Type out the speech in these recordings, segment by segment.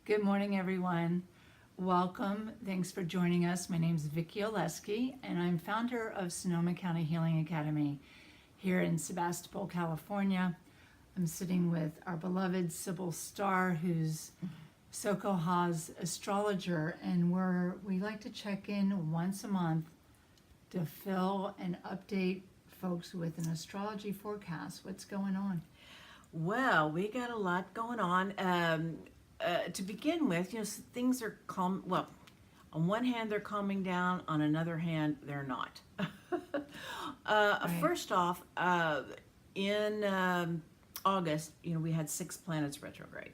Good morning, everyone. Welcome. Thanks for joining us. My name is Vicki Oleski, and I'm founder of Sonoma County Healing Academy here in Sebastopol, California. I'm sitting with our beloved Sybil Starr, who's Sokoha's astrologer, and we like to check in once a month to fill and update folks with an astrology forecast. What's going on? Well, we got a lot going on. To begin with, things are calm. Well, on one hand, they're calming down. On another hand, they're not. Right. First off, in August, we had 6 planets retrograde,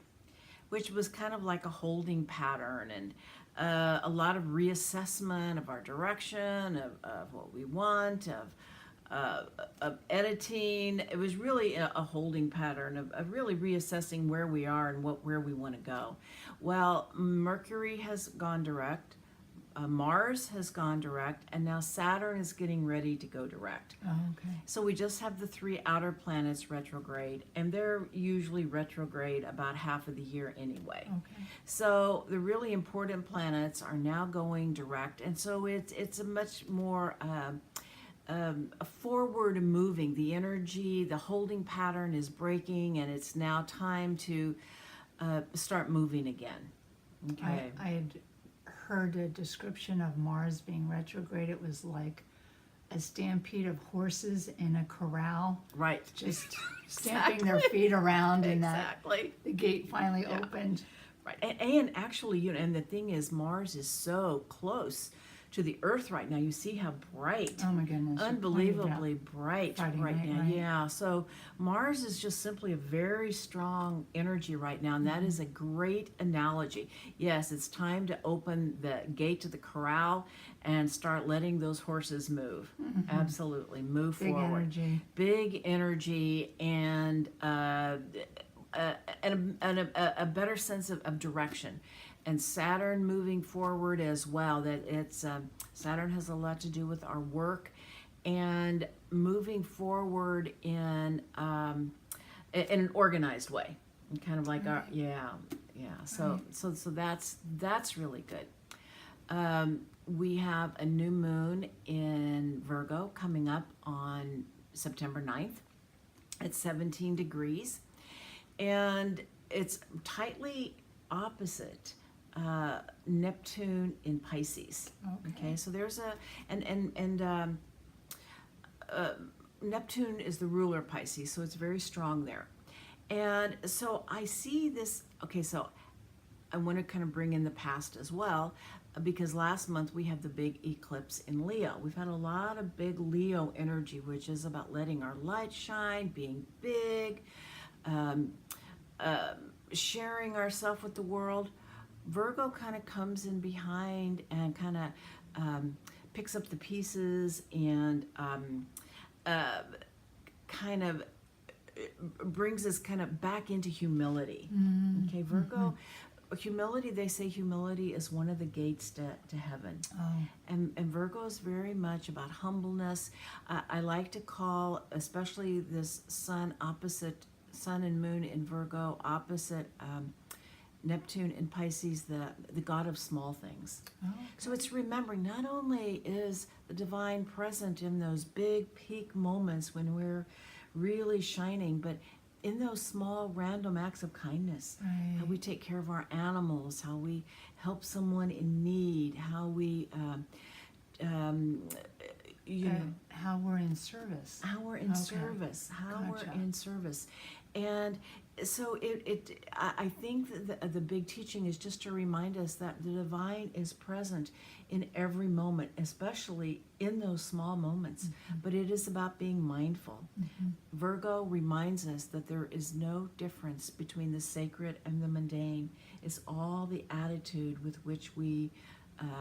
which was kind of like a holding pattern and a lot of reassessment of our direction, of what we want, of editing. It was really a holding pattern of really reassessing where we are and where we want to go. Well, Mercury has gone direct, Mars has gone direct, and now Saturn is getting ready to go direct. Oh, okay. So we just have the 3 outer planets retrograde, and they're usually retrograde about half of the year anyway. Okay. So the really important planets are now going direct, and so it's a much more a forward moving. The energy, the holding pattern is breaking, and it's now time to start moving again. Okay. I had heard a description of Mars being retrograde. It was like a stampede of horses in a corral, Right. just stamping their feet around, and that Exactly. the gate finally Yeah. opened. Right. And actually, and the thing is, Mars is so close to the Earth right now. You see how bright. Oh my goodness! Unbelievably bright Friday right night, now. right? Yeah. So Mars is just simply a very strong energy right now, and that is a great analogy. Yes, it's time to open the gate to the corral and start letting those horses move. Absolutely, move Big forward. energy. Big energy and a better sense of direction. And Saturn moving forward as well. That it's Saturn has a lot to do with our work and moving forward in an organized way, and kind of like our So that's really good. We have a new moon in Virgo coming up on September 9th. It's 17 degrees, and it's tightly opposite Neptune in Pisces. Okay, so there's Neptune is the ruler of Pisces, so it's very strong there. And so I see this. Okay, so I want to kind of bring in the past as well, because last month we had the big eclipse in Leo. We've had a lot of big Leo energy, which is about letting our light shine, being big, sharing ourselves with the world. Virgo kind of comes in behind and kind of picks up the pieces and kind of brings us kind of back into humility. Okay, Virgo, humility, they say humility is one of the gates to heaven. Oh. And Virgo is very much about humbleness. I like to call, especially this sun and moon in Virgo opposite Neptune in Pisces, the god of small things. Oh. So it's remembering not only is the divine present in those big peak moments when we're really shining, but in those small random acts of kindness. Right. How we take care of our animals, how we help someone in need, how we How we're in service. how we're in Okay. service, Gotcha. we're in service. And so I think that the big teaching is just to remind us that the divine is present in every moment, especially in those small moments. But it is about being mindful. Virgo reminds us that there is no difference between the sacred and the mundane. It's all the attitude with which we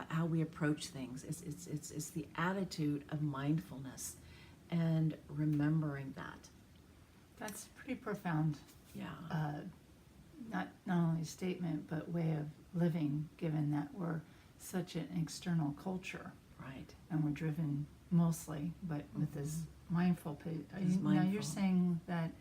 how we approach things. It's the attitude of mindfulness and remembering that. That's a pretty profound, Yeah. not only statement, but way of living, given that we're such an external culture Right. and we're driven mostly, but with this mindful. This Now mindful. you're saying that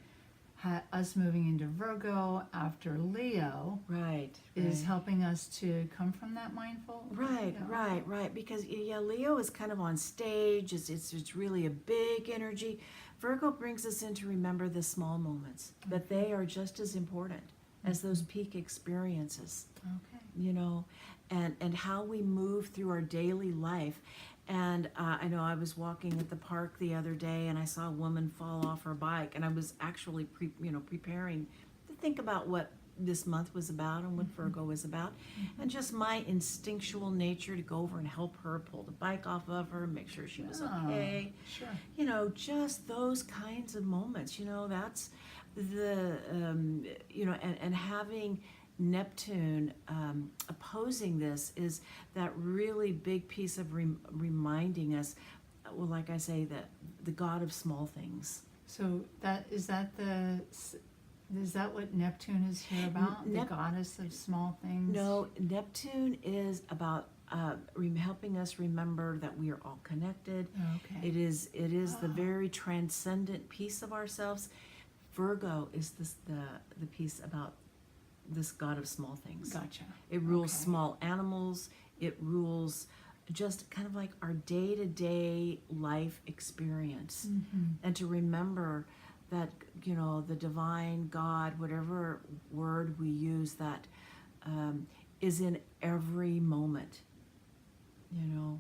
us moving into Virgo after Leo Right. is helping us to come from that mindful. Right, Yeah. right. Because yeah, Leo is kind of on stage. It's really a big energy. Virgo brings us in to remember the small moments, that they are just as important as those peak experiences. Okay. You know, and how we move through our daily life. And I know I was walking at the park the other day, and I saw a woman fall off her bike, and I was actually preparing to think about what this month was about and what Virgo was about, and just my instinctual nature to go over and help her pull the bike off of her, make sure she was okay. Sure. You know, just those kinds of moments. You know, that's the and having Neptune opposing this is that really big piece of reminding us, well, like I say, that the God of small things. So is that what Neptune is here about? The goddess of small things? No, Neptune is about helping us remember that we are all connected. Okay. It is the very transcendent piece of ourselves. Virgo is the piece about this God of small things. Gotcha. It rules Okay. small animals. It rules just kind of like our day-to-day life experience. And to remember that, you know, the divine God, whatever word we use, that is in every moment, you know.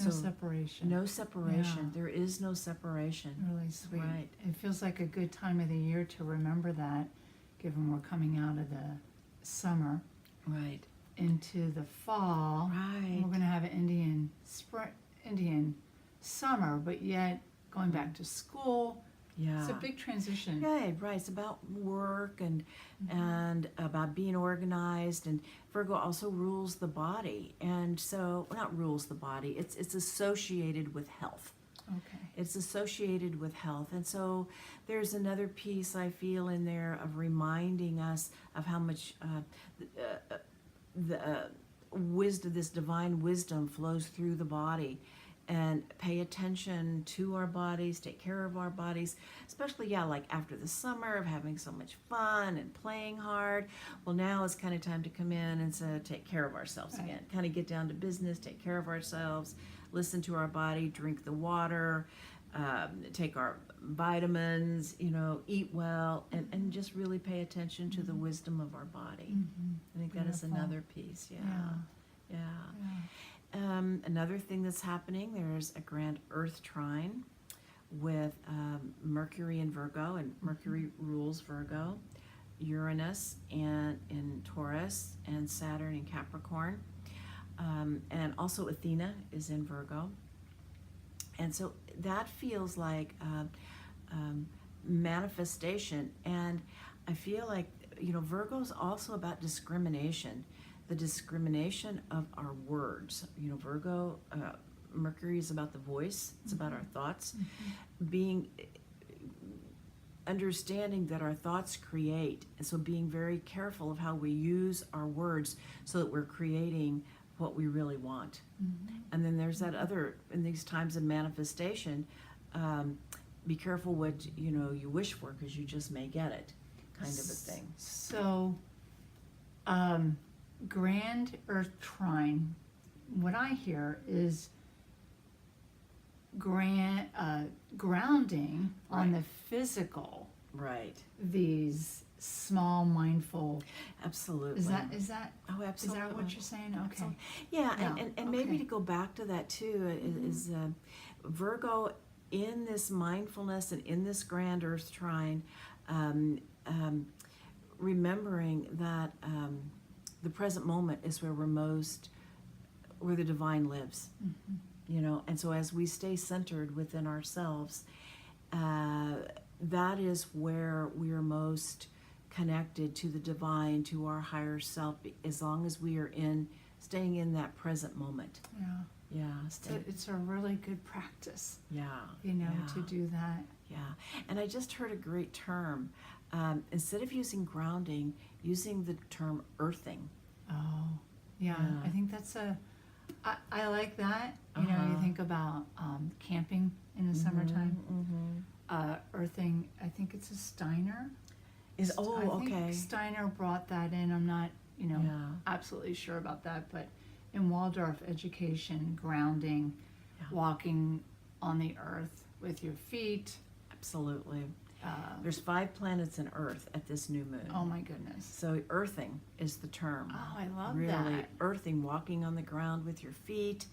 No separation. No separation. Yeah. There is no separation. Really sweet. Right. It feels like a good time of the year to remember that, given we're coming out of the summer Right. into the fall. Right. We're going to have an Indian summer, but yet going back to school. Yeah. It's a big transition. Right, right. It's about work and about being organized. And Virgo also rules the body, and so well, not rules the body. It's associated with health. Okay. It's associated with health, and so there's another piece I feel in there of reminding us of how much the wisdom, this divine wisdom, flows through the body. And pay attention to our bodies, take care of our bodies, especially, like after the summer of having so much fun and playing hard. Well, now it's kind of time to come in and take care of ourselves Right. again, kind of get down to business, take care of ourselves, listen to our body, drink the water, take our vitamins, eat well, and just really pay attention to the wisdom of our body. I think that is Beautiful. another piece. Yeah. Yeah. Another thing that's happening, there's a grand Earth trine with Mercury in Virgo, and Mercury rules Virgo, Uranus and in Taurus, and Saturn in Capricorn, and also Athena is in Virgo. And so that feels like manifestation, and I feel like Virgo's also about discrimination. The discrimination of our words. Virgo, Mercury is about the voice. It's about our thoughts. Understanding that our thoughts create, and so being very careful of how we use our words so that we're creating what we really want. And then there's that other, in these times of manifestation, be careful what you wish for, because you just may get it, kind of a thing. So, grand Earth trine, what I hear is grounding on the physical. Right. These small mindful. Absolutely. Is that? Oh, absolutely. Is that what you're saying? Okay. Absolutely. Yeah, Yeah, and maybe okay. to go back to that too is Virgo in this mindfulness and in this grand Earth trine, remembering that the present moment is where where the divine lives. And so as we stay centered within ourselves, that is where we are most connected to the divine, to our higher self, as long as we are staying in that present moment. Yeah. It's a really good practice. Yeah. To do that. Yeah. And I just heard a great term. Instead of using grounding, using the term earthing. Oh, yeah. I think that's I like that. You think about camping in the summertime. Earthing, I think it's a Steiner. I think okay. Steiner brought that in. I'm not, absolutely sure about that, but in Waldorf education, grounding, Yeah. walking on the earth with your feet. Absolutely. Uh, There's 5 planets in Earth at this new moon. oh my goodness. So earthing is the term. Oh, I love Really, that. earthing, walking on the ground with your feet.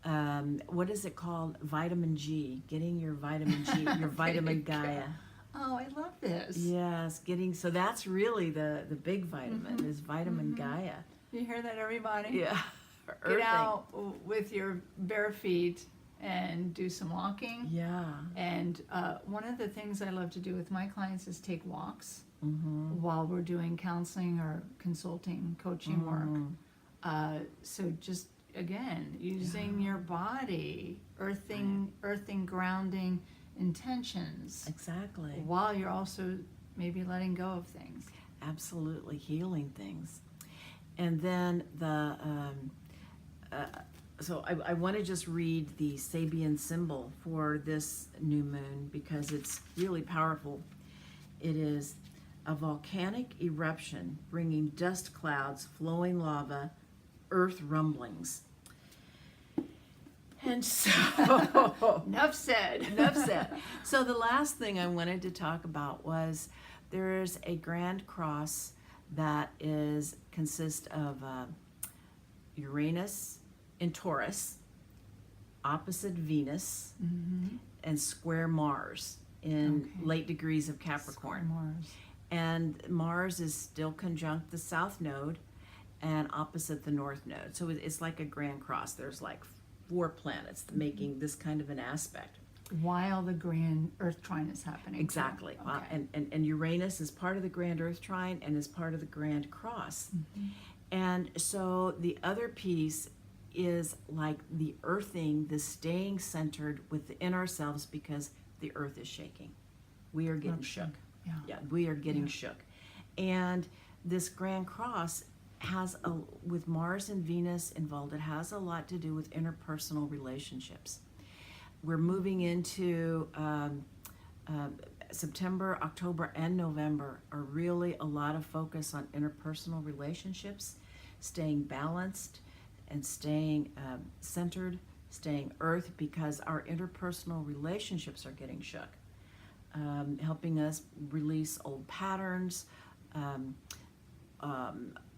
What is it called? Vitamin G. Getting your vitamin G, your vitamin There you go. Gaia. Oh, I love this. Yes, getting. So that's really the big vitamin Mhm. is vitamin Mhm. Gaia. You hear that, everybody? Yeah. Get Earthing. out with your bare feet and do some walking. Yeah. And one of the things I love to do with my clients is take walks Mm-hmm. while we're doing counseling or consulting, coaching work. So just again, using your body, earthing, grounding intentions, Exactly. while you're also maybe letting go of things. Absolutely healing things. And then so I want to just read the Sabian symbol for this new moon because it's really powerful. It is a volcanic eruption bringing dust clouds, flowing lava, earth rumblings. And so, Enough said. enough said. So the last thing I wanted to talk about was there's a grand cross that consists of Uranus in Taurus, opposite Venus, Mm-hmm. and square Mars in Okay. late degrees of Capricorn. Mars. And Mars is still conjunct the south node and opposite the north node. So it's like a grand cross. There's like 4 planets making this kind of an aspect. While the grand Earth trine is happening. Exactly. Okay. And Uranus is part of the grand Earth trine and is part of the grand cross. Mm-hmm. And so the other piece is like the earthing, the staying centered within ourselves because the earth is shaking. We are getting Eruption. shook. Yeah. Yeah, we are getting Yeah. shook. And this grand cross with Mars and Venus involved, it has a lot to do with interpersonal relationships. We're moving into September, October, and November are really a lot of focus on interpersonal relationships, staying balanced and staying centered, staying earth because our interpersonal relationships are getting shook. Helping us release old patterns,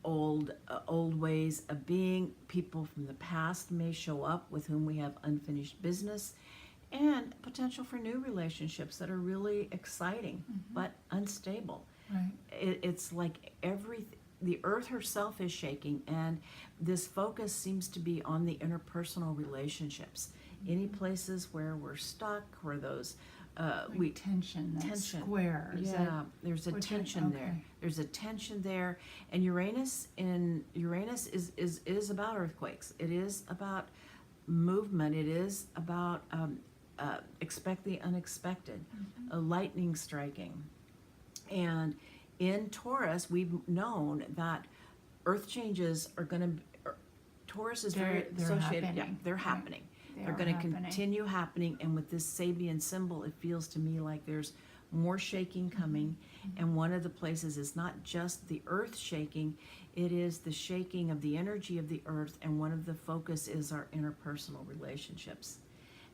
old ways of being. People from the past may show up with whom we have unfinished business, and potential for new relationships that are really exciting but unstable. Right. It's like the earth herself is shaking, and this focus seems to be on the interpersonal relationships. Any places where we're stuck, where those Tension. That tension. square. Is Yeah, that there's a what you- tension there. okay. There's a tension there, and Uranus is about earthquakes. It is about movement. It is about expect the unexpected, a lightning striking, and in Taurus we've known that earth changes are going to. Taurus is very They're associated. Yeah, happening. they're Right. happening. They They're are going to happening. continue happening, and with this Sabian symbol, it feels to me like there's more shaking coming. And one of the places is not just the earth shaking, it is the shaking of the energy of the earth, and one of the focus is our interpersonal relationships.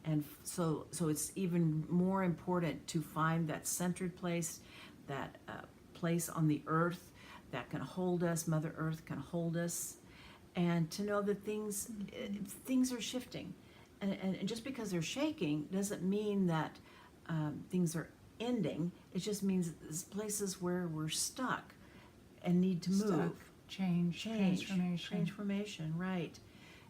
And so it's even more important to find that centered place, that place on the earth that can hold us, Mother Earth can hold us, and to know that things are shifting. And just because they're shaking doesn't mean that things are ending. It just means there's places where we're stuck and need to Stuck. move. Change. Transformation, right.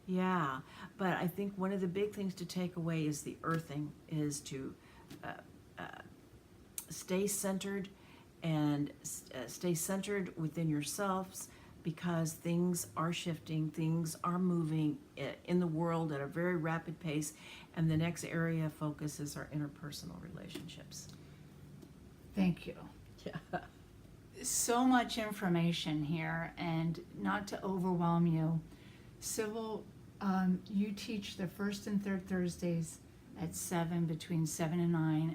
Yeah, but I think one of the big things to take away is the earthing, is to stay centered and stay centered within yourselves, because things are shifting, things are moving in the world at a very rapid pace, and the next area of focus is our interpersonal relationships. Thank you. Yeah. So much information here, and not to overwhelm you, Sybil, you teach the first and third Thursdays at 7, between 7 and 9,